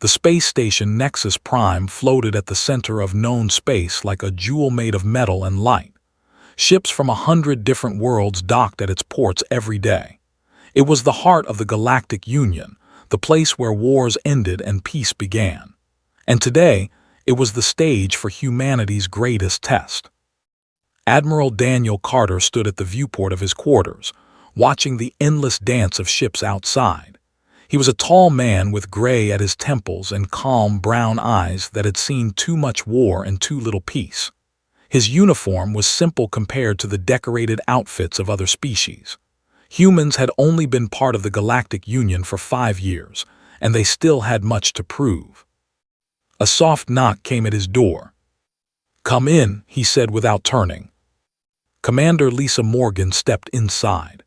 The space station Nexus Prime floated at the center of known space like a jewel made of metal and light. Ships from 100 different worlds docked at its ports every day. It was the heart of the Galactic Union, the place where wars ended and peace began. And today, it was the stage for humanity's greatest test. Admiral Daniel Carter stood at the viewport of his quarters, watching the endless dance of ships outside. He was a tall man with gray at his temples and calm brown eyes that had seen too much war and too little peace. His uniform was simple compared to the decorated outfits of other species. Humans had only been part of the Galactic Union for 5 years, and they still had much to prove. A soft knock came at his door. "Come in," he said without turning. Commander Lisa Morgan stepped inside.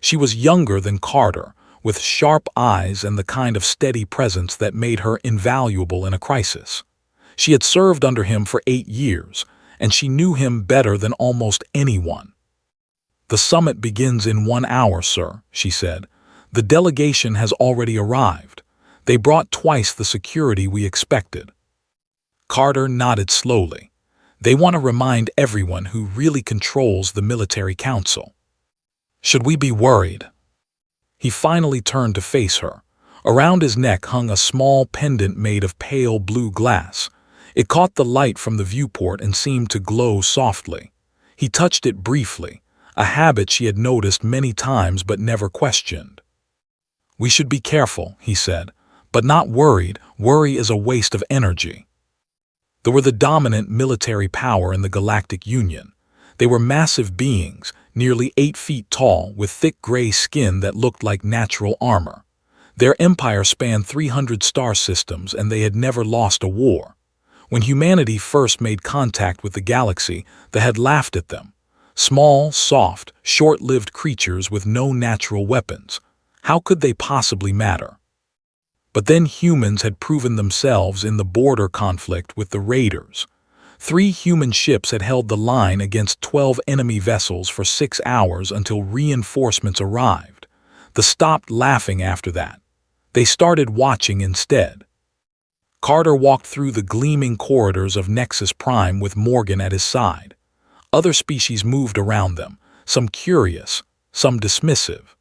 She was younger than Carter, with sharp eyes and the kind of steady presence that made her invaluable in a crisis. She had served under him for 8 years, and she knew him better than almost anyone. "The summit begins in 1 hour, sir," she said. "The delegation has already arrived. They brought twice the security we expected." Carter nodded slowly. "They want to remind everyone who really controls the military council. Should we be worried?" He finally turned to face her. Around his neck hung a small pendant made of pale blue glass. It caught the light from the viewport and seemed to glow softly. He touched it briefly, a habit she had noticed many times but never questioned. "We should be careful," he said, "but not worried. Worry is a waste of energy." They were the dominant military power in the Galactic Union. They were massive beings, nearly 8 feet tall, with thick gray skin that looked like natural armor. Their empire spanned 300 star systems, and they had never lost a war. When humanity first made contact with the galaxy, they had laughed at them. Small, soft, short-lived creatures with no natural weapons. How could they possibly matter? But then humans had proven themselves in the border conflict with the Raiders. 3 human ships had held the line against 12 enemy vessels for 6 hours until reinforcements arrived. They stopped laughing after that. They started watching instead. Carter walked through the gleaming corridors of Nexus Prime with Morgan at his side. Other species moved around them, some curious, some dismissive.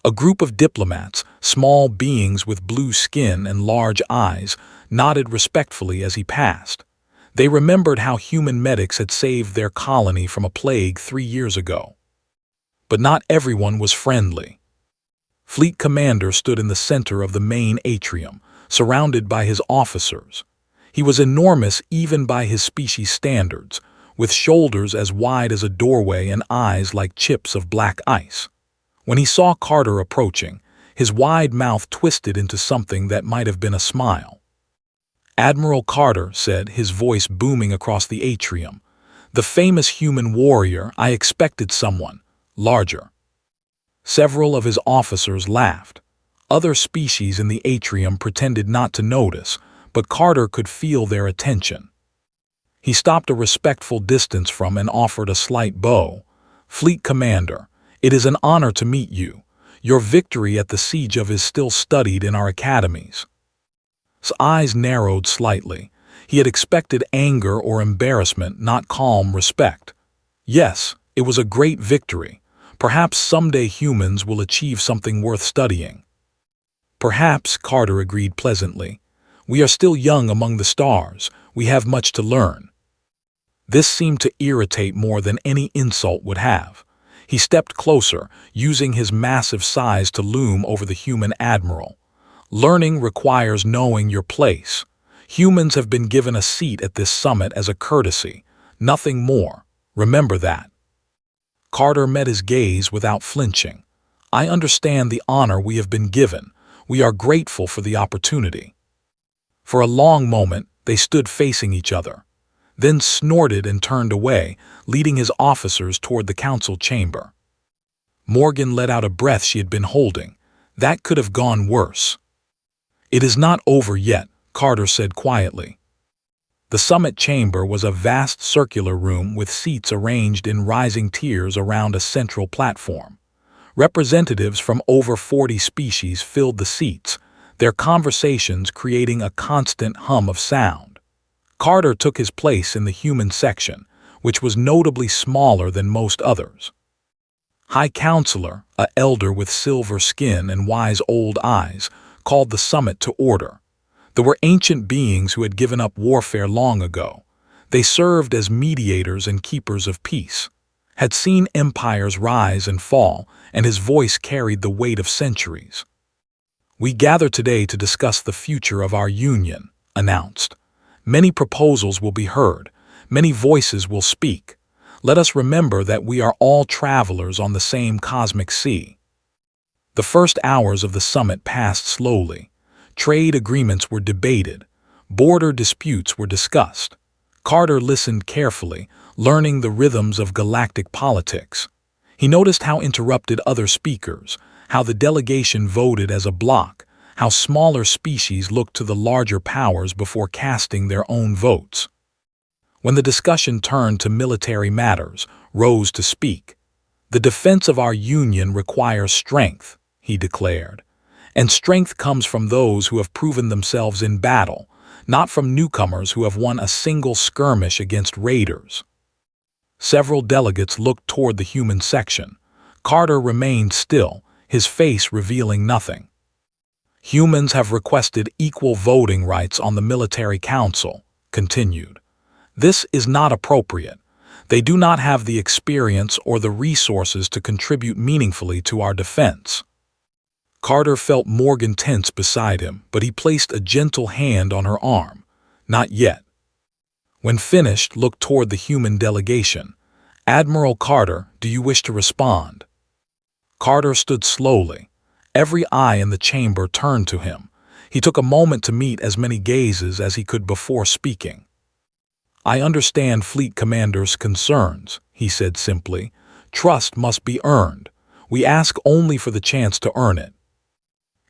A group of diplomats, small beings with blue skin and large eyes, nodded respectfully as he passed. They remembered how human medics had saved their colony from a plague 3 years ago. But not everyone was friendly. Fleet Commander stood in the center of the main atrium, surrounded by his officers. He was enormous even by his species standards, with shoulders as wide as a doorway and eyes like chips of black ice. When he saw Carter approaching, his wide mouth twisted into something that might have been a smile. "Admiral Carter," said, his voice booming across the atrium. "The famous human warrior. I expected someone larger." Several of his officers laughed. Other species in the atrium pretended not to notice, but Carter could feel their attention. He stopped a respectful distance from and offered a slight bow. "Fleet Commander, it is an honor to meet you. Your victory at the Siege of is still studied in our academies." His eyes narrowed slightly. He had expected anger or embarrassment, not calm respect. "Yes, it was a great victory. Perhaps someday humans will achieve something worth studying." "Perhaps," Carter agreed pleasantly. "We are still young among the stars. We have much to learn." This seemed to irritate more than any insult would have. He stepped closer, using his massive size to loom over the human admiral. "Learning requires knowing your place. Humans have been given a seat at this summit as a courtesy, nothing more. Remember that." Carter met his gaze without flinching. "I understand the honor we have been given. We are grateful for the opportunity." For a long moment, they stood facing each other, then snorted and turned away, leading his officers toward the council chamber. Morgan let out a breath she had been holding. That could have gone worse. "It is not over yet," Carter said quietly. The summit chamber was a vast circular room with seats arranged in rising tiers around a central platform. Representatives from over 40 species filled the seats, their conversations creating a constant hum of sound. Carter took his place in the human section, which was notably smaller than most others. High Counselor, a elder with silver skin and wise old eyes, called the summit to order. There were ancient beings who had given up warfare long ago. They served as mediators and keepers of peace, had seen empires rise and fall, and his voice carried the weight of centuries. "We gather today to discuss the future of our union," announced. "Many proposals will be heard, many voices will speak. Let us remember that we are all travelers on the same cosmic sea." The first hours of the summit passed slowly. Trade agreements were debated. Border disputes were discussed. Carter listened carefully, learning the rhythms of galactic politics. He noticed how interrupted other speakers, how the delegation voted as a bloc, how smaller species looked to the larger powers before casting their own votes. When the discussion turned to military matters, Rose to speak. "The defense of our union requires strength," he declared. "And strength comes from those who have proven themselves in battle, not from newcomers who have won a single skirmish against raiders." Several delegates looked toward the human section. Carter remained still, his face revealing nothing. "Humans have requested equal voting rights on the military council," continued. "This is not appropriate. They do not have the experience or the resources to contribute meaningfully to our defense." Carter felt Morgan tense beside him, but he placed a gentle hand on her arm. "Not yet." When finished, looked toward the human delegation. "Admiral Carter, do you wish to respond?" Carter stood slowly. Every eye in the chamber turned to him. He took a moment to meet as many gazes as he could before speaking. "I understand Fleet Commander's concerns," he said simply. "Trust must be earned. We ask only for the chance to earn it."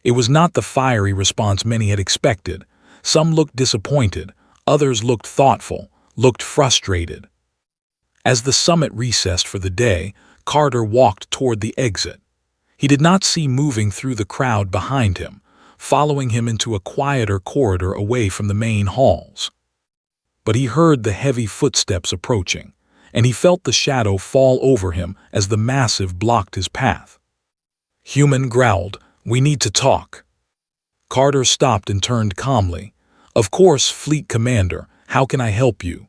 It was not the fiery response many had expected. Some looked disappointed, others looked thoughtful, looked frustrated. As the summit recessed for the day, Carter walked toward the exit. He did not see moving through the crowd behind him, following him into a quieter corridor away from the main halls. But he heard the heavy footsteps approaching, and he felt the shadow fall over him as the massive blocked his path. Human growled, "We need to talk." Carter stopped and turned calmly. "Of course, Fleet Commander, how can I help you?"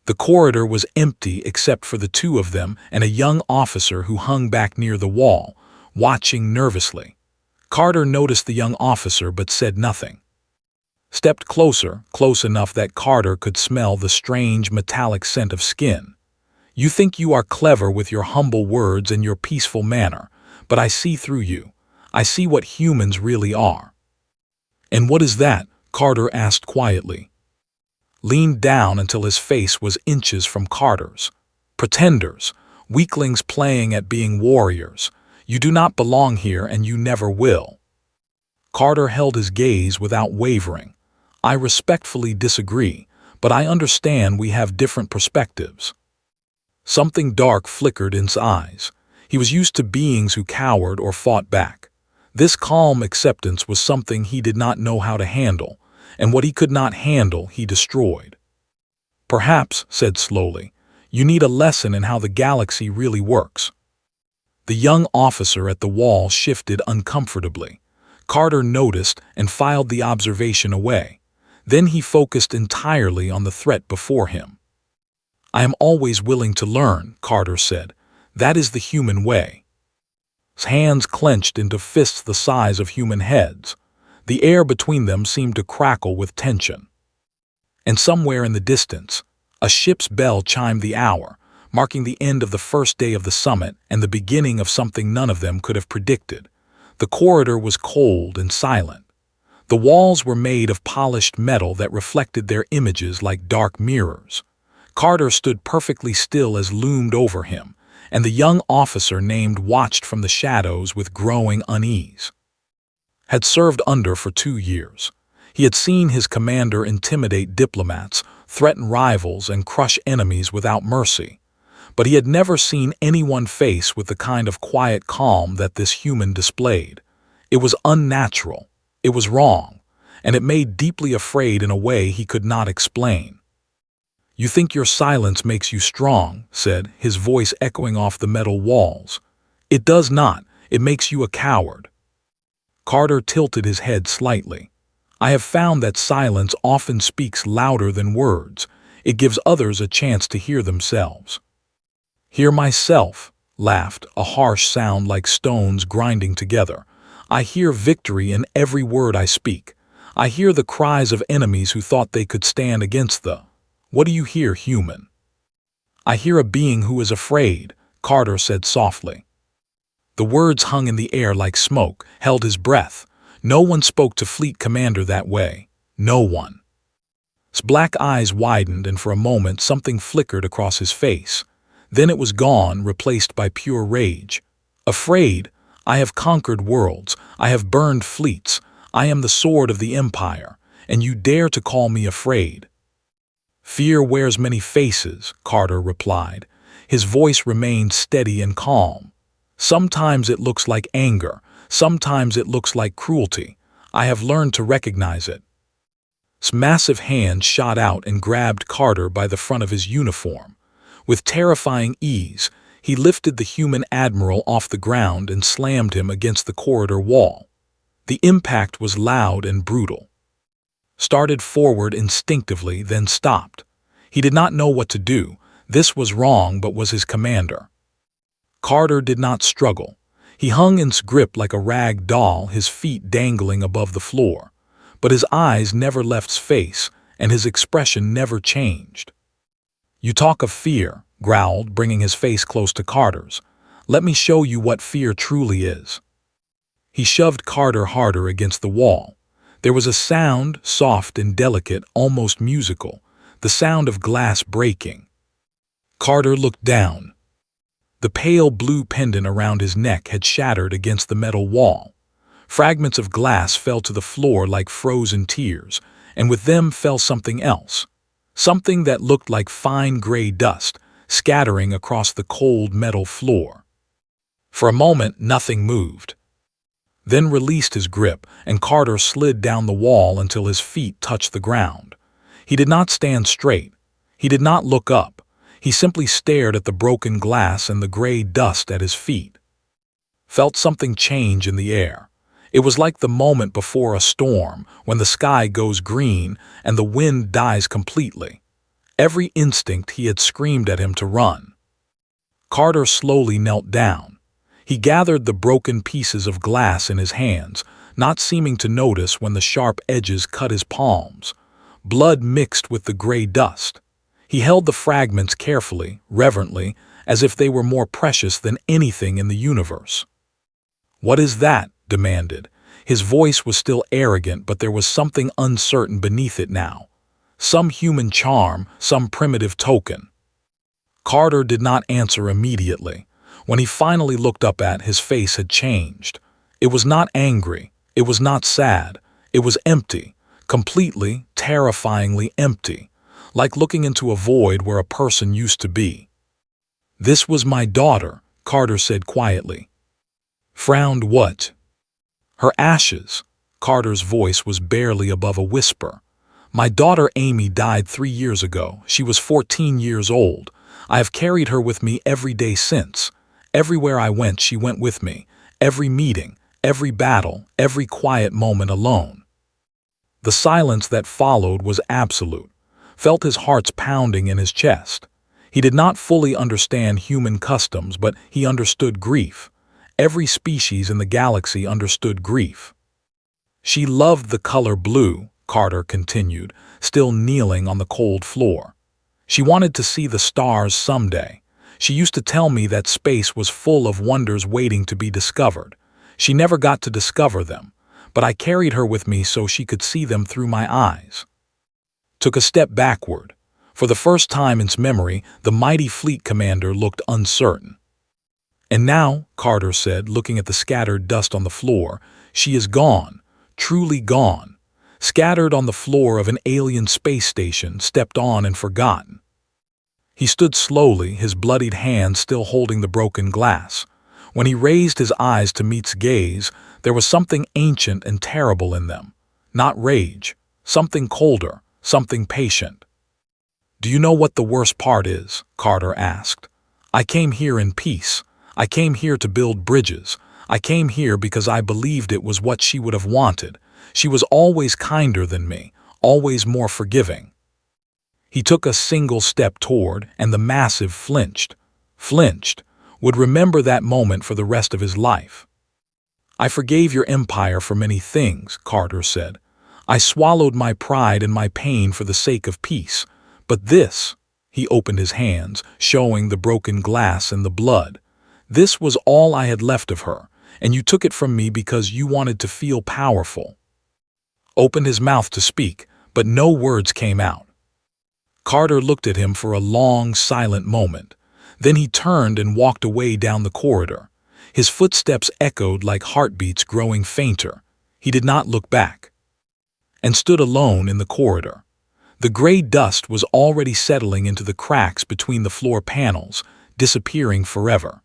The corridor was empty except for the two of them and a young officer who hung back near the wall, watching nervously. Carter noticed the young officer but said nothing. Stepped closer, close enough that Carter could smell the strange metallic scent of skin. "You think you are clever with your humble words and your peaceful manner, but I see through you. I see what humans really are." "And what is that?" Carter asked quietly. Leaned down until his face was inches from Carter's. "Pretenders, weaklings playing at being warriors. You do not belong here and you never will." Carter held his gaze without wavering. "I respectfully disagree, but I understand we have different perspectives." Something dark flickered in his eyes. He was used to beings who cowered or fought back. This calm acceptance was something he did not know how to handle, and what he could not handle he destroyed. "Perhaps," said slowly, "you need a lesson in how the galaxy really works." The young officer at the wall shifted uncomfortably. Carter noticed and filed the observation away. Then he focused entirely on the threat before him. "I am always willing to learn," Carter said. "That is the human way." His hands clenched into fists the size of human heads. The air between them seemed to crackle with tension. And somewhere in the distance, a ship's bell chimed the hour, marking the end of the first day of the summit and the beginning of something none of them could have predicted. The corridor was cold and silent. The walls were made of polished metal that reflected their images like dark mirrors. Carter stood perfectly still as loomed over him, and the young officer named watched from the shadows with growing unease. Had served under for 2 years. He had seen his commander intimidate diplomats, threaten rivals, and crush enemies without mercy. But he had never seen anyone face with the kind of quiet calm that this human displayed. It was unnatural, It was wrong, and it made deeply afraid in a way he could not explain. "You think your silence makes you strong," said, his voice echoing off the metal walls. "It does not. It makes you a coward." Carter tilted his head slightly. "I have found that silence often speaks louder than words. It gives others a chance to hear themselves." "Hear myself," laughed, a harsh sound like stones grinding together. "I hear victory in every word I speak. I hear the cries of enemies who thought they could stand against the— What do you hear, human?" "I hear a being who is afraid," Carter said softly. The words hung in the air like smoke, held his breath. No one spoke to Fleet Commander that way. No one. His black eyes widened, and for a moment something flickered across his face. Then it was gone, replaced by pure rage. "Afraid? I have conquered worlds. I have burned fleets. I am the sword of the Empire, and you dare to call me afraid?" "Fear wears many faces," Carter replied. His voice remained steady and calm. "Sometimes it looks like anger. Sometimes it looks like cruelty. I have learned to recognize it." His massive hand shot out and grabbed Carter by the front of his uniform. With terrifying ease, he lifted the human Admiral off the ground and slammed him against the corridor wall. The impact was loud and brutal. Started forward instinctively, then stopped. He did not know what to do. This was wrong, but was his commander. Carter did not struggle. He hung in his grip like a rag doll, his feet dangling above the floor. But his eyes never left his face, and his expression never changed. "You talk of fear," growled, bringing his face close to Carter's. "Let me show you what fear truly is." He shoved Carter harder against the wall. There was a sound, soft and delicate, almost musical, the sound of glass breaking. Carter looked down. The pale blue pendant around his neck had shattered against the metal wall. Fragments of glass fell to the floor like frozen tears, and with them fell something else. Something that looked like fine gray dust, scattering across the cold metal floor. For a moment, nothing moved. Then released his grip, and Carter slid down the wall until his feet touched the ground. He did not stand straight. He did not look up. He simply stared at the broken glass and the gray dust at his feet. Felt something change in the air. It was like the moment before a storm, when the sky goes green and the wind dies completely. Every instinct he had screamed at him to run. Carter slowly knelt down. He gathered the broken pieces of glass in his hands, not seeming to notice when the sharp edges cut his palms. Blood mixed with the gray dust. He held the fragments carefully, reverently, as if they were more precious than anything in the universe. "What is that?" demanded. His voice was still arrogant, but there was something uncertain beneath it now. Some human charm, some primitive token. Carter did not answer immediately. When he finally looked up, his face had changed. It was not angry. It was not sad. It was empty, completely, terrifyingly empty, like looking into a void where a person used to be. "This was my daughter," Carter said quietly. "Frowned what?" "Her ashes." Carter's voice was barely above a whisper. "My daughter Amy died 3 years ago. She was 14 years old. I have carried her with me every day since. Everywhere I went, she went with me. Every meeting, every battle, every quiet moment alone." The silence that followed was absolute. Felt his heart's pounding in his chest. He did not fully understand human customs, but he understood grief. Every species in the galaxy understood grief. "She loved the color blue," Carter continued, still kneeling on the cold floor. "She wanted to see the stars someday. She used to tell me that space was full of wonders waiting to be discovered. She never got to discover them, but I carried her with me so she could see them through my eyes." Took a step backward. For the first time in his memory, the mighty fleet commander looked uncertain. "And now," Carter said, looking at the scattered dust on the floor, "she is gone, truly gone, scattered on the floor of an alien space station, stepped on and forgotten." He stood slowly, his bloodied hand still holding the broken glass. When he raised his eyes to Meet's gaze, there was something ancient and terrible in them. Not rage, something colder, something patient. "Do you know what the worst part is?" Carter asked. "I came here in peace. I came here to build bridges. I came here because I believed it was what she would have wanted. She was always kinder than me, always more forgiving." He took a single step toward, and the massive flinched, would remember that moment for the rest of his life. "I forgave your empire for many things," Carter said. "I swallowed my pride and my pain for the sake of peace. But this," he opened his hands, showing the broken glass and the blood, "this was all I had left of her, and you took it from me because you wanted to feel powerful." Opened his mouth to speak, but no words came out. Carter looked at him for a long, silent moment. Then he turned and walked away down the corridor. His footsteps echoed like heartbeats growing fainter. He did not look back. And stood alone in the corridor. The gray dust was already settling into the cracks between the floor panels, disappearing forever.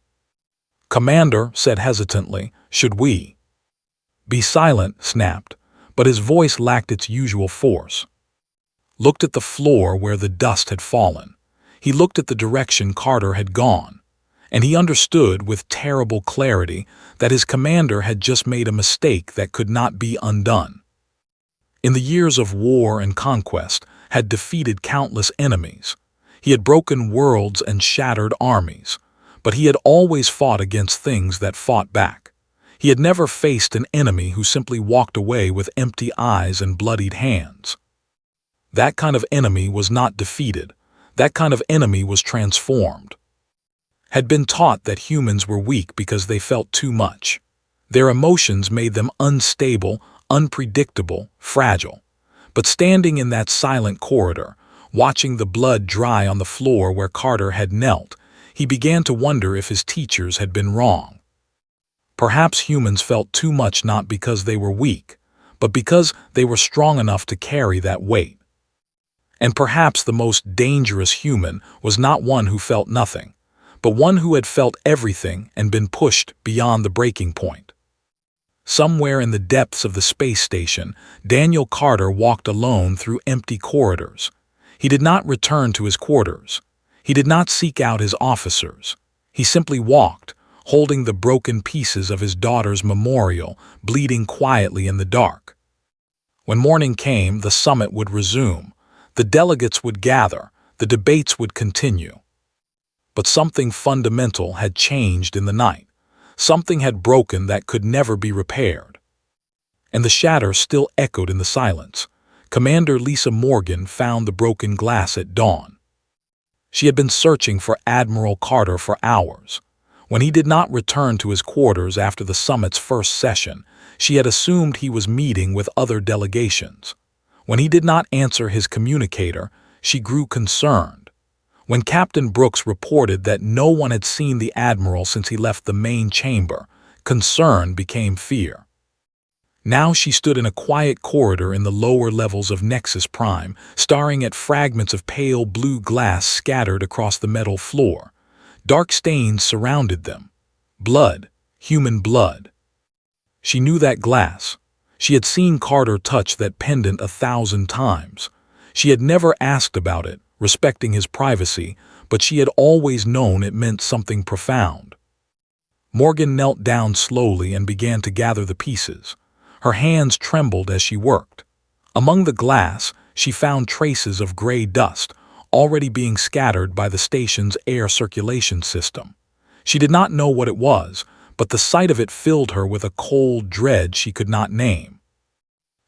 "Commander," said hesitantly, "should we?" "Be silent," snapped, but his voice lacked its usual force. Looked at the floor where the dust had fallen. He looked at the direction Carter had gone, and he understood with terrible clarity that his commander had just made a mistake that could not be undone. In the years of war and conquest, had defeated countless enemies. He had broken worlds and shattered armies, but he had always fought against things that fought back. He had never faced an enemy who simply walked away with empty eyes and bloodied hands. That kind of enemy was not defeated. That kind of enemy was transformed. Had been taught that humans were weak because they felt too much. Their emotions made them unstable, unpredictable, fragile. But standing in that silent corridor, watching the blood dry on the floor where Carter had knelt, he began to wonder if his teachers had been wrong. Perhaps humans felt too much not because they were weak, but because they were strong enough to carry that weight. And perhaps the most dangerous human was not one who felt nothing, but one who had felt everything and been pushed beyond the breaking point. Somewhere in the depths of the space station, Daniel Carter walked alone through empty corridors. He did not return to his quarters. He did not seek out his officers. He simply walked, holding the broken pieces of his daughter's memorial, bleeding quietly in the dark. When morning came, the summit would resume. The delegates would gather, the debates would continue. But something fundamental had changed in the night. Something had broken that could never be repaired. And the shatter still echoed in the silence. Commander Lisa Morgan found the broken glass at dawn. She had been searching for Admiral Carter for hours. When he did not return to his quarters after the summit's first session, she had assumed he was meeting with other delegations. When he did not answer his communicator, she grew concerned. When Captain Brooks reported that no one had seen the Admiral since he left the main chamber, concern became fear. Now she stood in a quiet corridor in the lower levels of Nexus Prime, staring at fragments of pale blue glass scattered across the metal floor. Dark stains surrounded them. Blood, human blood. She knew that glass. She had seen Carter touch that pendant 1,000 times. She had never asked about it, respecting his privacy, but she had always known it meant something profound. Morgan knelt down slowly and began to gather the pieces. Her hands trembled as she worked. Among the glass, she found traces of gray dust, already being scattered by the station's air circulation system. She did not know what it was, but the sight of it filled her with a cold dread she could not name.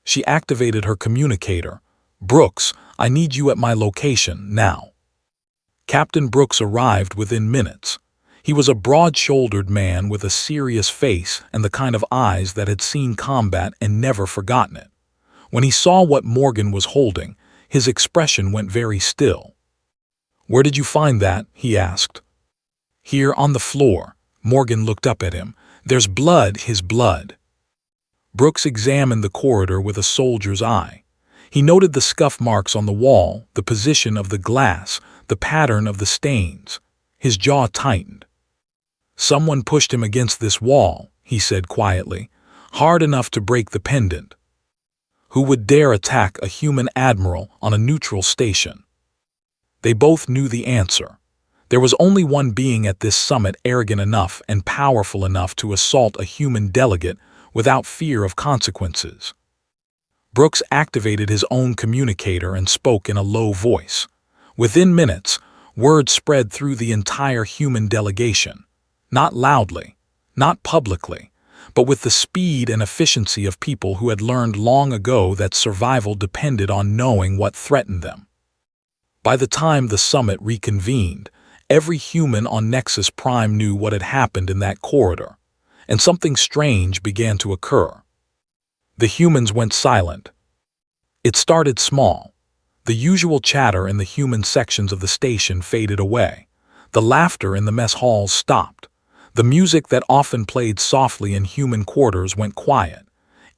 She activated her communicator. "Brooks, I need you at my location, now." Captain Brooks arrived within minutes. He was a broad-shouldered man with a serious face and the kind of eyes that had seen combat and never forgotten it. When he saw what Morgan was holding, his expression went very still. "Where did you find that?" he asked. "Here on the floor." Morgan looked up at him. "There's blood, his blood." Brooks examined the corridor with a soldier's eye. He noted the scuff marks on the wall, the position of the glass, the pattern of the stains. His jaw tightened. "Someone pushed him against this wall," he said quietly, "hard enough to break the pendant. Who would dare attack a human admiral on a neutral station?" They both knew the answer. There was only one being at this summit arrogant enough and powerful enough to assault a human delegate without fear of consequences. Brooks activated his own communicator and spoke in a low voice. Within minutes, word spread through the entire human delegation. Not loudly, not publicly, but with the speed and efficiency of people who had learned long ago that survival depended on knowing what threatened them. By the time the summit reconvened, every human on Nexus Prime knew what had happened in that corridor, and something strange began to occur. The humans went silent. It started small. The usual chatter in the human sections of the station faded away. The laughter in the mess halls stopped. The music that often played softly in human quarters went quiet.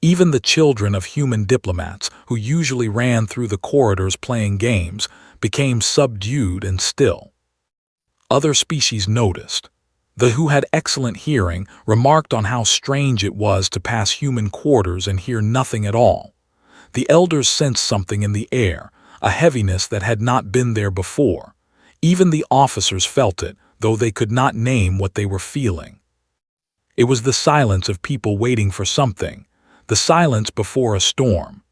Even the children of human diplomats, who usually ran through the corridors playing games, became subdued and still. Other species noticed. The who had excellent hearing remarked on how strange it was to pass human quarters and hear nothing at all. The elders sensed something in the air, a heaviness that had not been there before. Even the officers felt it, though they could not name what they were feeling. It was the silence of people waiting for something, the silence before a storm.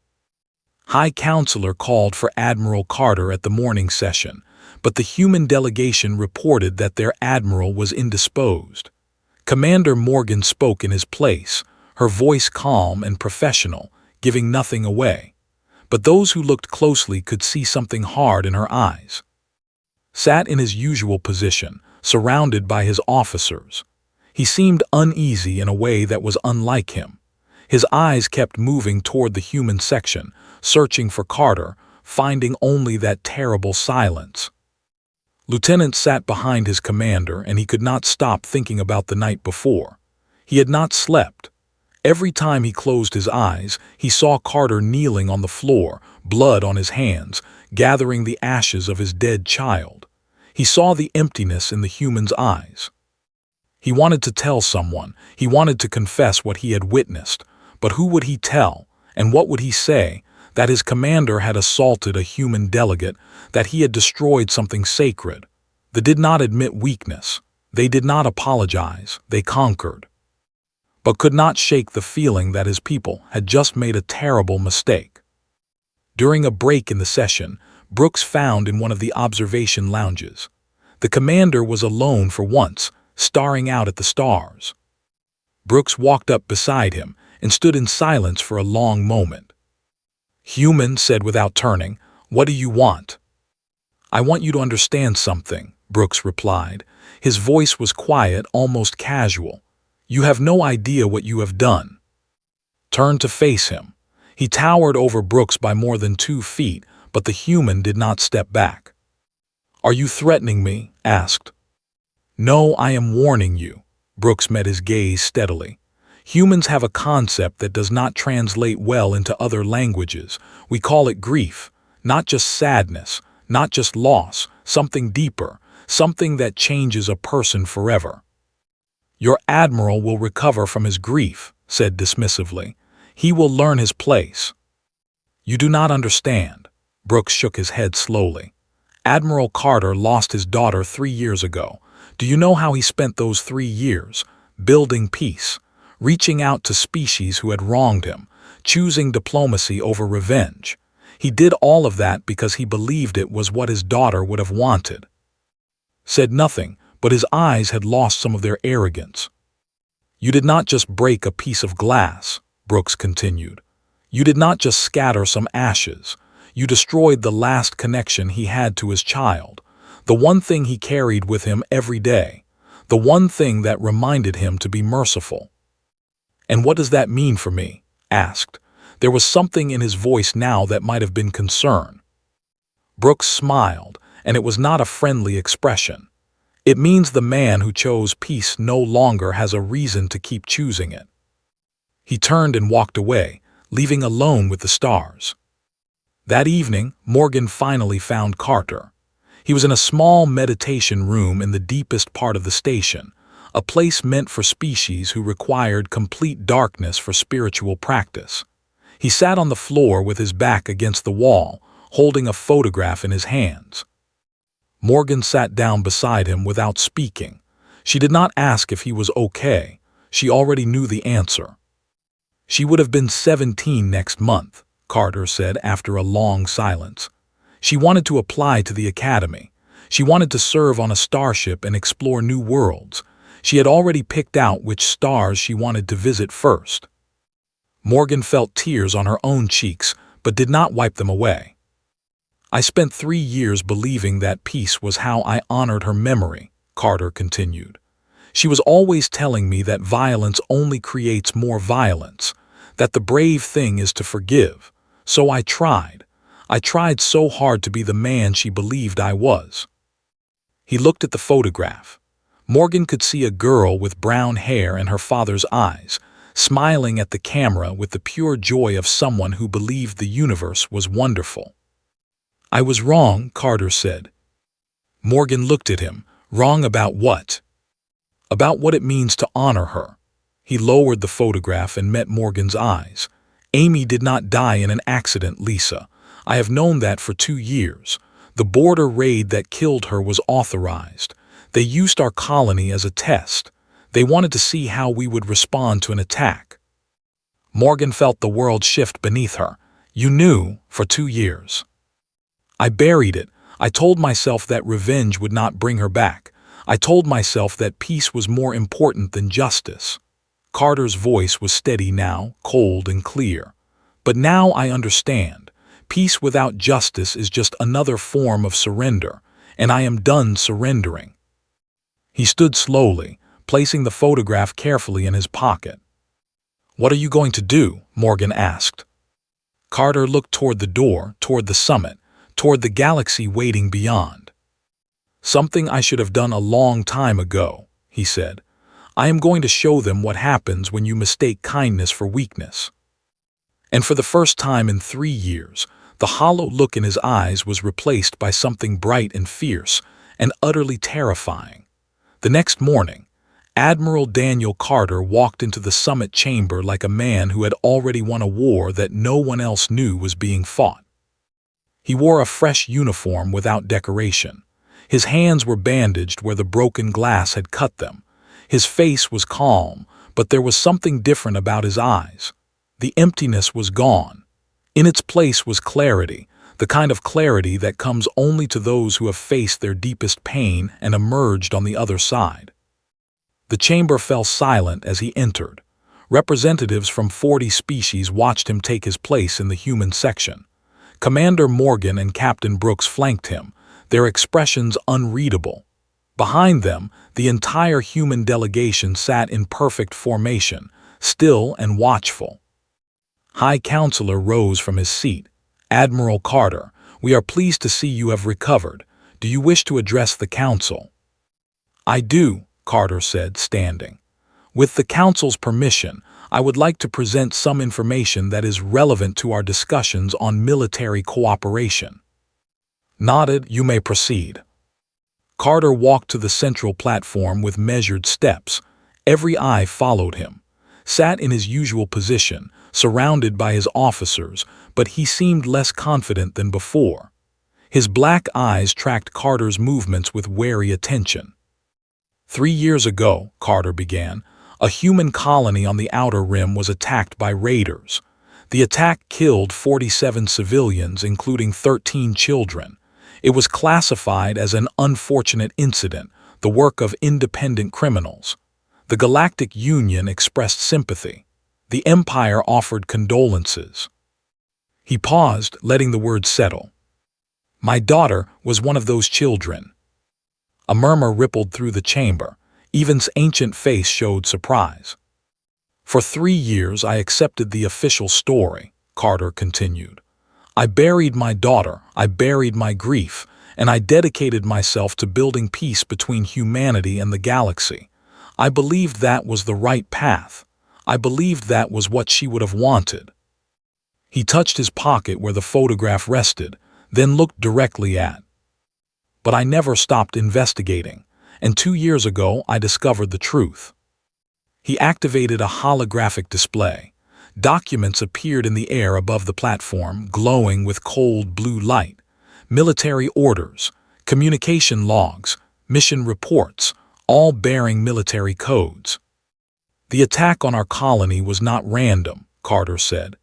High Counselor called for Admiral Carter at the morning session, but the human delegation reported that their admiral was indisposed. Commander Morgan spoke in his place, her voice calm and professional, giving nothing away. But those who looked closely could see something hard in her eyes. Sat in his usual position, surrounded by his officers. He seemed uneasy in a way that was unlike him. His eyes kept moving toward the human section, searching for Carter, finding only that terrible silence. Lieutenant sat behind his commander, and he could not stop thinking about the night before. He had not slept. Every time he closed his eyes, he saw Carter kneeling on the floor, blood on his hands, gathering the ashes of his dead child. He saw the emptiness in the human's eyes. He wanted to tell someone, he wanted to confess what he had witnessed, but who would he tell, and what would he say? That his commander had assaulted a human delegate, that he had destroyed something sacred. They did not admit weakness. They did not apologize. They conquered. But could not shake the feeling that his people had just made a terrible mistake. During a break in the session, Brooks found in one of the observation lounges. The commander was alone for once, staring out at the stars. Brooks walked up beside him and stood in silence for a long moment. "Human," said without turning, "what do you want?" "I want you to understand something," Brooks replied. His voice was quiet, almost casual. "You have no idea what you have done." Turned to face him. He towered over Brooks by more than 2 feet, but the human did not step back. "Are you threatening me?" asked. "No, I am warning you." Brooks met his gaze steadily. "Humans have a concept that does not translate well into other languages. We call it grief, not just sadness, not just loss, something deeper, something that changes a person forever." "Your admiral will recover from his grief," said dismissively. "He will learn his place." "You do not understand." Brooks shook his head slowly. "Admiral Carter lost his daughter 3 years ago. Do you know how he spent those 3 years? Building peace, reaching out to species who had wronged him, choosing diplomacy over revenge. He did all of that because he believed it was what his daughter would have wanted." Said nothing, but his eyes had lost some of their arrogance. "You did not just break a piece of glass," Brooks continued. "You did not just scatter some ashes. You destroyed the last connection he had to his child, the one thing he carried with him every day, the one thing that reminded him to be merciful." "And what does that mean for me?" asked. There was something in his voice now that might have been concern. Brooks smiled, and it was not a friendly expression. "It means the man who chose peace no longer has a reason to keep choosing it." He turned and walked away, leaving alone with the stars. That evening, Morgan finally found Carter. He was in a small meditation room in the deepest part of the station, a place meant for species who required complete darkness for spiritual practice. He sat on the floor with his back against the wall, holding a photograph in his hands. Morgan sat down beside him without speaking. She did not ask if he was okay. She already knew the answer. She would have been 17 next month, Carter said after a long silence. She wanted to apply to the academy. She wanted to serve on a starship and explore new worlds. She had already picked out which stars she wanted to visit first. Morgan felt tears on her own cheeks, but did not wipe them away. I spent 3 years believing that peace was how I honored her memory, Carter continued. She was always telling me that violence only creates more violence, that the brave thing is to forgive. So I tried. I tried so hard to be the man she believed I was. He looked at the photograph. Morgan could see a girl with brown hair and her father's eyes, smiling at the camera with the pure joy of someone who believed the universe was wonderful. I was wrong, Carter said. Morgan looked at him. Wrong about what? About what it means to honor her. He lowered the photograph and met Morgan's eyes. Amy did not die in an accident, Lisa. I have known that for 2 years. The border raid that killed her was authorized. They used our colony as a test. They wanted to see how we would respond to an attack. Morgan felt the world shift beneath her. You knew for 2 years. I buried it. I told myself that revenge would not bring her back. I told myself that peace was more important than justice. Carter's voice was steady now, cold and clear. But now I understand. Peace without justice is just another form of surrender, and I am done surrendering. He stood slowly, placing the photograph carefully in his pocket. What are you going to do? Morgan asked. Carter looked toward the door, toward the summit, toward the galaxy waiting beyond. Something I should have done a long time ago, he said. I am going to show them what happens when you mistake kindness for weakness. And for the first time in 3 years, the hollow look in his eyes was replaced by something bright and fierce and utterly terrifying. The next morning, Admiral Daniel Carter walked into the summit chamber like a man who had already won a war that no one else knew was being fought. He wore a fresh uniform without decoration. His hands were bandaged where the broken glass had cut them. His face was calm, but there was something different about his eyes. The emptiness was gone. In its place was clarity, the kind of clarity that comes only to those who have faced their deepest pain and emerged on the other side. The chamber fell silent as he entered. Representatives from 40 species watched him take his place in the human section. Commander Morgan and Captain Brooks flanked him, their expressions unreadable. Behind them, the entire human delegation sat in perfect formation, still and watchful. High Counselor rose from his seat. Admiral Carter, we are pleased to see you have recovered. Do you wish to address the Council? I do, Carter said, standing. With the Council's permission, I would like to present some information that is relevant to our discussions on military cooperation. Nodded, you may proceed. Carter walked to the central platform with measured steps. Every eye followed him. Sat in his usual position, surrounded by his officers, but he seemed less confident than before. His black eyes tracked Carter's movements with wary attention. 3 years ago, Carter began, a human colony on the Outer Rim was attacked by raiders. The attack killed 47 civilians, including 13 children. It was classified as an unfortunate incident, the work of independent criminals. The Galactic Union expressed sympathy. The Empire offered condolences. He paused, letting the words settle. My daughter was one of those children. A murmur rippled through the chamber. Evan's ancient face showed surprise. For 3 years I accepted the official story, Carter continued. I buried my daughter, I buried my grief, and I dedicated myself to building peace between humanity and the galaxy. I believed that was the right path. I believed that was what she would have wanted. He touched his pocket where the photograph rested, then looked directly at. But I never stopped investigating. And 2 years ago, I discovered the truth. He activated a holographic display. Documents appeared in the air above the platform, glowing with cold blue light. Military orders, communication logs, mission reports, all bearing military codes. The attack on our colony was not random, Carter said.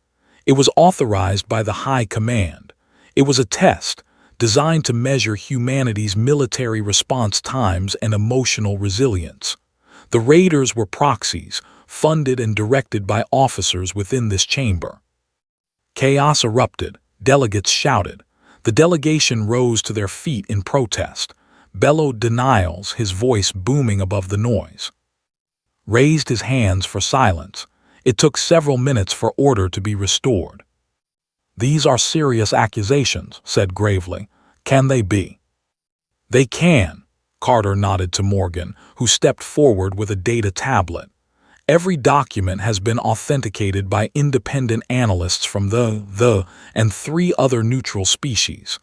It was authorized by the High Command. It was a test, designed to measure humanity's military response times and emotional resilience. The raiders were proxies, funded and directed by officers within this chamber. Chaos erupted. Delegates shouted. The delegation rose to their feet in protest, bellowed denials, his voice booming above the noise. Raised his hands for silence. It took several minutes for order to be restored. "These are serious accusations," said gravely. "Can they be?" "They can," Carter nodded to Morgan, who stepped forward with a data tablet. "Every document has been authenticated by independent analysts from the and 3 other neutral species.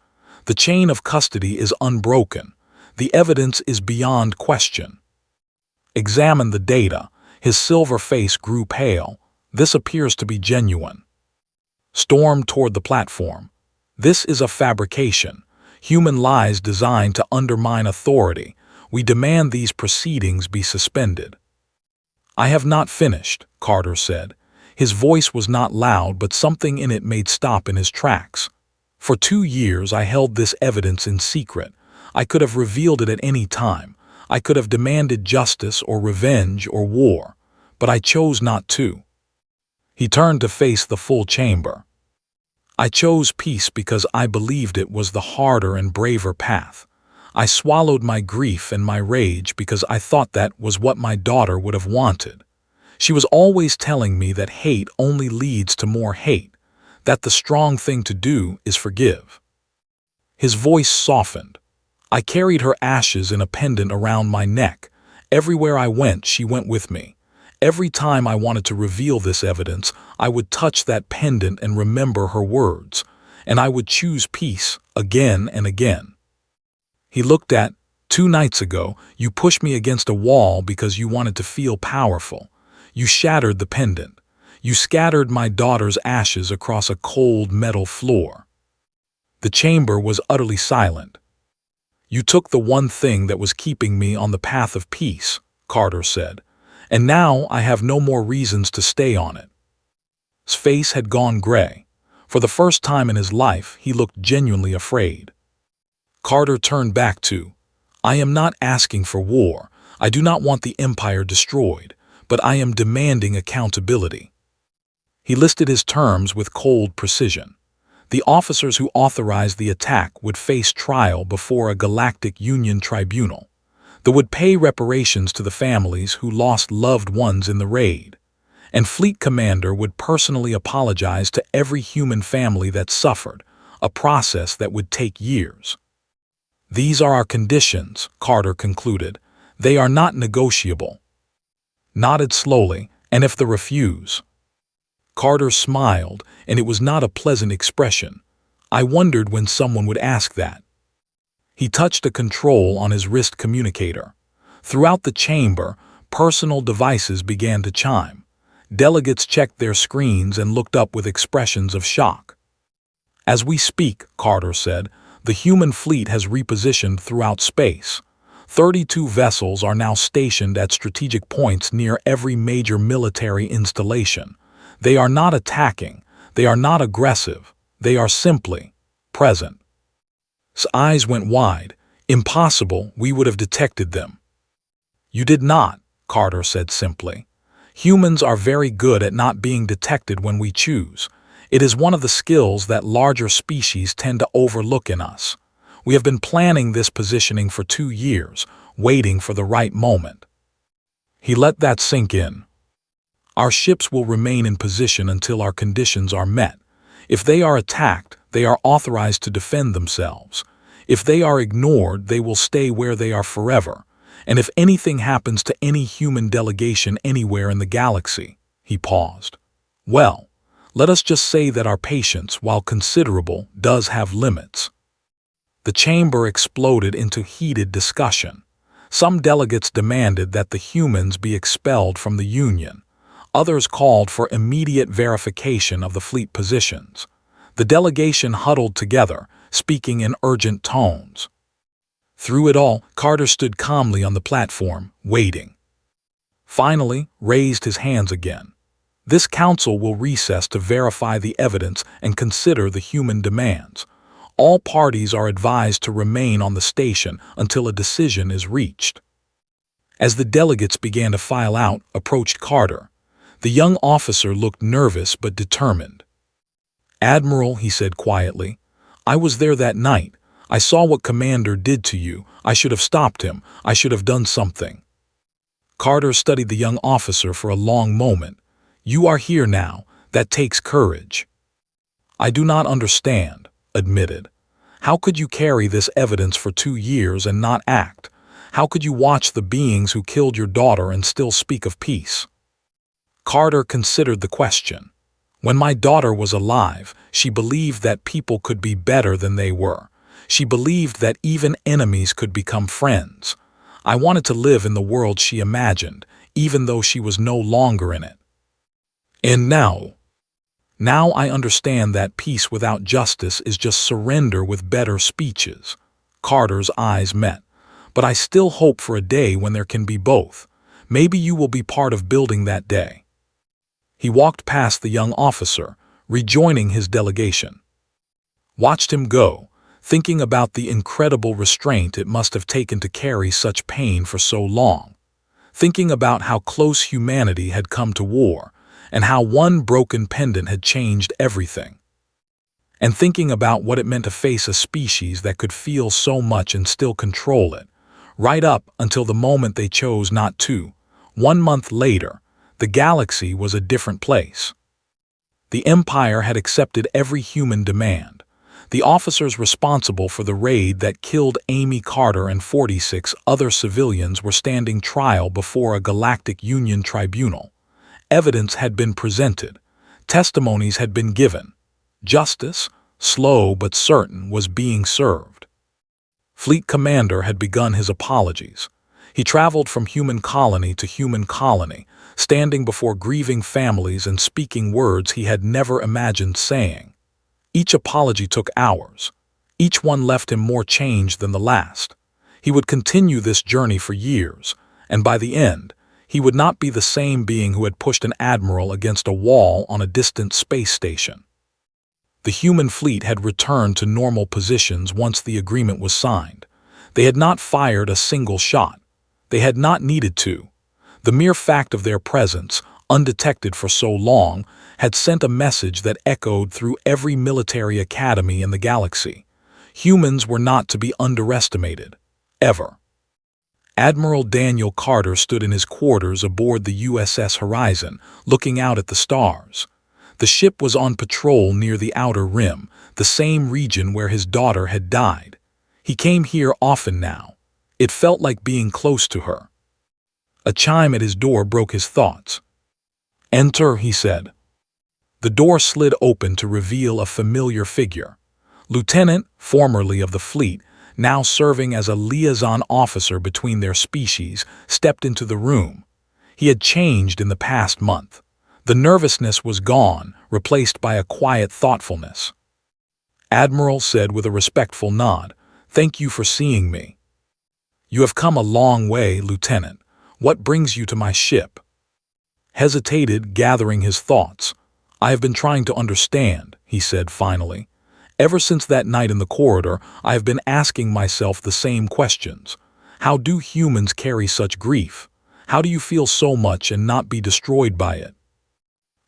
The chain of custody is unbroken. The evidence is beyond question." Examine the data. His silver face grew pale. "This appears to be genuine." Stormed toward the platform. "This is a fabrication. Human lies designed to undermine authority. We demand these proceedings be suspended." "I have not finished," Carter said. His voice was not loud, but something in it made stop in his tracks. "For 2 years I held this evidence in secret. I could have revealed it at any time. I could have demanded justice or revenge or war, but I chose not to." He turned to face the full chamber. "I chose peace because I believed it was the harder and braver path. I swallowed my grief and my rage because I thought that was what my daughter would have wanted. She was always telling me that hate only leads to more hate, that the strong thing to do is forgive." His voice softened. "I carried her ashes in a pendant around my neck. Everywhere I went, she went with me. Every time I wanted to reveal this evidence, I would touch that pendant and remember her words, and I would choose peace again and again." He looked at, 2 nights ago, you pushed me against a wall because you wanted to feel powerful. You shattered the pendant. You scattered my daughter's ashes across a cold metal floor." The chamber was utterly silent. "You took the one thing that was keeping me on the path of peace," Carter said, "and now I have no more reasons to stay on it." His face had gone gray. For the first time in his life, he looked genuinely afraid. Carter turned back to, "I am not asking for war. I do not want the Empire destroyed, but I am demanding accountability." He listed his terms with cold precision. The officers who authorized the attack would face trial before a Galactic Union tribunal. They would pay reparations to the families who lost loved ones in the raid. And Fleet Commander would personally apologize to every human family that suffered, a process that would take years. "These are our conditions," Carter concluded. "They are not negotiable." Nodded slowly, "And if they refuse?" Carter smiled, and it was not a pleasant expression. "I wondered when someone would ask that." He touched a control on his wrist communicator. Throughout the chamber, personal devices began to chime. Delegates checked their screens and looked up with expressions of shock. "As we speak," Carter said, "the human fleet has repositioned throughout space. 32 vessels are now stationed at strategic points near every major military installation. They are not attacking, they are not aggressive, they are simply present." His eyes went wide. "Impossible, we would have detected them." "You did not," Carter said simply. "Humans are very good at not being detected when we choose. It is one of the skills that larger species tend to overlook in us. We have been planning this positioning for 2 years, waiting for the right moment." He let that sink in. "Our ships will remain in position until our conditions are met. If they are attacked, they are authorized to defend themselves. If they are ignored, they will stay where they are forever. And if anything happens to any human delegation anywhere in the galaxy," he paused, "well, let us just say that our patience, while considerable, does have limits." The chamber exploded into heated discussion. Some delegates demanded that the humans be expelled from the Union. Others called for immediate verification of the fleet positions. The delegation huddled together, speaking in urgent tones. Through it all, Carter stood calmly on the platform, waiting. Finally, raised his hands again. This council will recess to verify the evidence and consider the human demands. All parties are advised to remain on the station until a decision is reached. As the delegates began to file out, approached Carter. The young officer looked nervous but determined. "Admiral," he said quietly, "I was there that night. I saw what Commander did to you. I should have stopped him. I should have done something." Carter studied the young officer for a long moment. "You are here now. That takes courage." "I do not understand," admitted. "How could you carry this evidence for 2 years and not act? How could you watch the beings who killed your daughter and still speak of peace?" Carter considered the question. "When my daughter was alive, she believed that people could be better than they were. She believed that even enemies could become friends. I wanted to live in the world she imagined, even though she was no longer in it. And now I understand that peace without justice is just surrender with better speeches." Carter's eyes met. "But I still hope for a day when there can be both. Maybe you will be part of building that day." He walked past the young officer, rejoining his delegation. Watched him go, thinking about the incredible restraint it must have taken to carry such pain for so long. Thinking about how close humanity had come to war, and how one broken pendant had changed everything. And thinking about what it meant to face a species that could feel so much and still control it, right up until the moment they chose not to. 1 month later, the galaxy was a different place. The Empire had accepted every human demand. The officers responsible for the raid that killed Amy Carter and 46 other civilians were standing trial before a Galactic Union tribunal. Evidence had been presented. Testimonies had been given. Justice, slow but certain, was being served. Fleet Commander had begun his apologies. He traveled from human colony to human colony, standing before grieving families and speaking words he had never imagined saying. Each apology took hours. Each one left him more changed than the last. He would continue this journey for years, and by the end, he would not be the same being who had pushed an admiral against a wall on a distant space station. The human fleet had returned to normal positions once the agreement was signed. They had not fired a single shot. They had not needed to. The mere fact of their presence, undetected for so long, had sent a message that echoed through every military academy in the galaxy. Humans were not to be underestimated. Ever. Admiral Daniel Carter stood in his quarters aboard the USS Horizon, looking out at the stars. The ship was on patrol near the outer rim, the same region where his daughter had died. He came here often now. It felt like being close to her. A chime at his door broke his thoughts. "Enter," he said. The door slid open to reveal a familiar figure. Lieutenant, formerly of the fleet, now serving as a liaison officer between their species, stepped into the room. He had changed in the past month. The nervousness was gone, replaced by a quiet thoughtfulness. "Admiral," said with a respectful nod, "thank you for seeing me." "You have come a long way, Lieutenant. What brings you to my ship?" Hesitated, gathering his thoughts. "I have been trying to understand," he said finally. "Ever since that night in the corridor, I have been asking myself the same questions. How do humans carry such grief? How do you feel so much and not be destroyed by it?"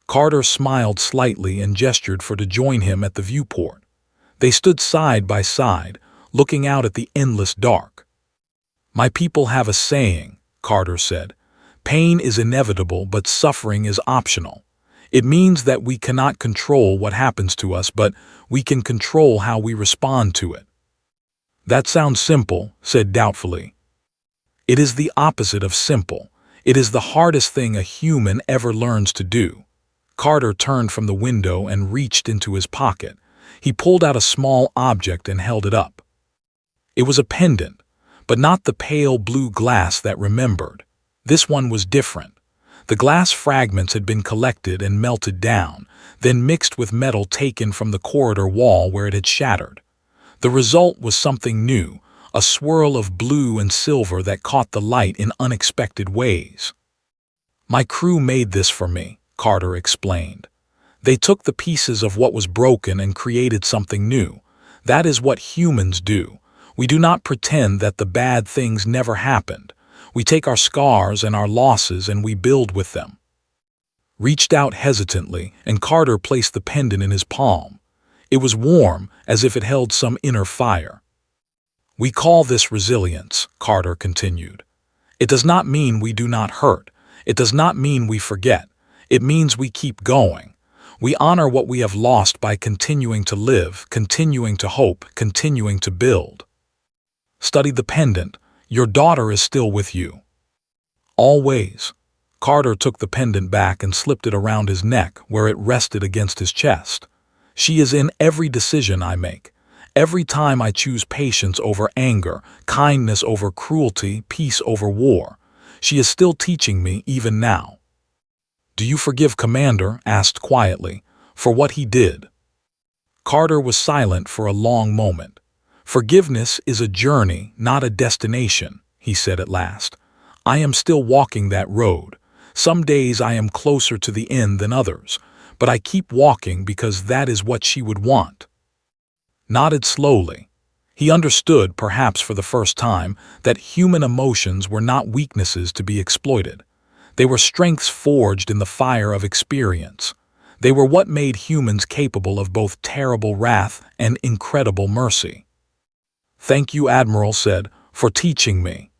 Carter smiled slightly and gestured for to join him at the viewport. They stood side by side, looking out at the endless dark. "My people have a saying," Carter said. "Pain is inevitable, but suffering is optional. It means that we cannot control what happens to us, but we can control how we respond to it." "That sounds simple," said doubtfully. "It is the opposite of simple. It is the hardest thing a human ever learns to do." Carter turned from the window and reached into his pocket. He pulled out a small object and held it up. It was a pendant, but not the pale blue glass that remembered. This one was different. The glass fragments had been collected and melted down, then mixed with metal taken from the corridor wall where it had shattered. The result was something new, a swirl of blue and silver that caught the light in unexpected ways. "My crew made this for me," Carter explained. "They took the pieces of what was broken and created something new. That is what humans do. We do not pretend that the bad things never happened. We take our scars and our losses and we build with them." Reached out hesitantly, and Carter placed the pendant in his palm. It was warm, as if it held some inner fire. "We call this resilience," Carter continued. "It does not mean we do not hurt. It does not mean we forget. It means we keep going. We honor what we have lost by continuing to live, continuing to hope, continuing to build." "Study the pendant. Your daughter is still with you." "Always." Carter took the pendant back and slipped it around his neck where it rested against his chest. "She is in every decision I make. Every time I choose patience over anger, kindness over cruelty, peace over war. She is still teaching me even now." "Do you forgive Commander?" asked quietly, "for what he did?" Carter was silent for a long moment. "Forgiveness is a journey, not a destination," he said at last. "I am still walking that road. Some days I am closer to the end than others, but I keep walking because that is what she would want." Nodded slowly. He understood, perhaps for the first time, that human emotions were not weaknesses to be exploited. They were strengths forged in the fire of experience. They were what made humans capable of both terrible wrath and incredible mercy. "Thank you," Admiral said, "for teaching me.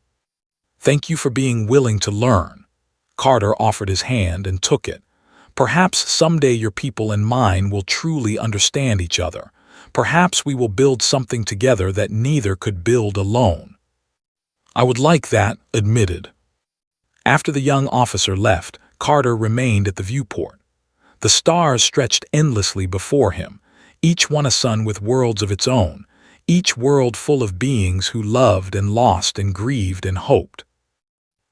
Thank you for being willing to learn." Carter offered his hand and took it. "Perhaps someday your people and mine will truly understand each other. Perhaps we will build something together that neither could build alone." "I would like that," admitted. After the young officer left, Carter remained at the viewport. The stars stretched endlessly before him, each one a sun with worlds of its own, each world full of beings who loved and lost and grieved and hoped.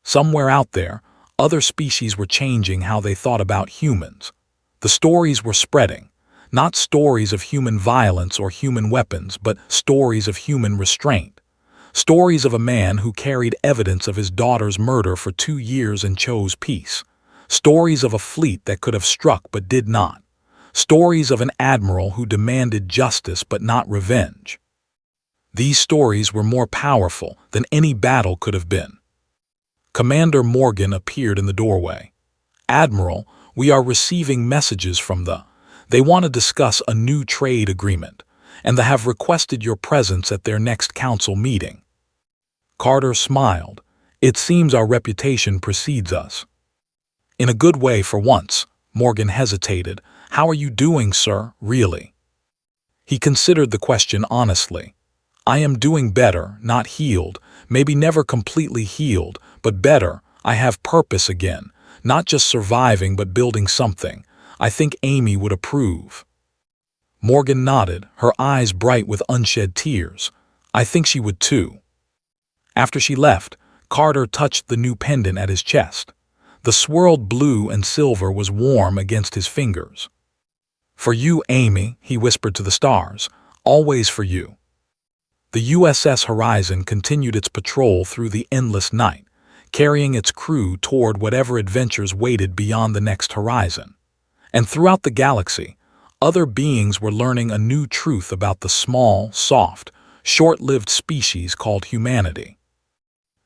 Somewhere out there, other species were changing how they thought about humans. The stories were spreading, not stories of human violence or human weapons, but stories of human restraint. Stories of a man who carried evidence of his daughter's murder for 2 years and chose peace. Stories of a fleet that could have struck but did not. Stories of an admiral who demanded justice but not revenge. These stories were more powerful than any battle could have been. Commander Morgan appeared in the doorway. "Admiral, we are receiving messages from They want to discuss a new trade agreement, and they have requested your presence at their next council meeting." Carter smiled. "It seems our reputation precedes us." "In a good way for once." Morgan hesitated. "How are you doing, sir, really?" He considered the question honestly. "I am doing better, not healed, maybe never completely healed, but better. I have purpose again, not just surviving but building something. I think Amy would approve." Morgan nodded, her eyes bright with unshed tears. "I think she would too." After she left, Carter touched the new pendant at his chest. The swirled blue and silver was warm against his fingers. "For you, Amy," he whispered to the stars, "always for you." The USS Horizon continued its patrol through the endless night, carrying its crew toward whatever adventures waited beyond the next horizon. And throughout the galaxy, other beings were learning a new truth about the small, soft, short-lived species called humanity.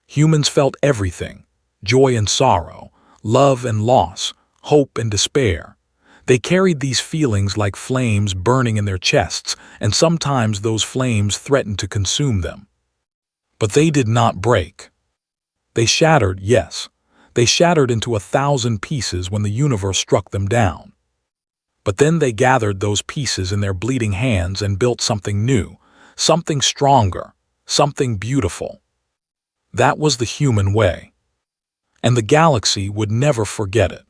Humans felt everything: joy and sorrow, love and loss, hope and despair. They carried these feelings like flames burning in their chests, and sometimes those flames threatened to consume them. But they did not break. They shattered, yes. They shattered into 1,000 pieces when the universe struck them down. But then they gathered those pieces in their bleeding hands and built something new, something stronger, something beautiful. That was the human way. And the galaxy would never forget it.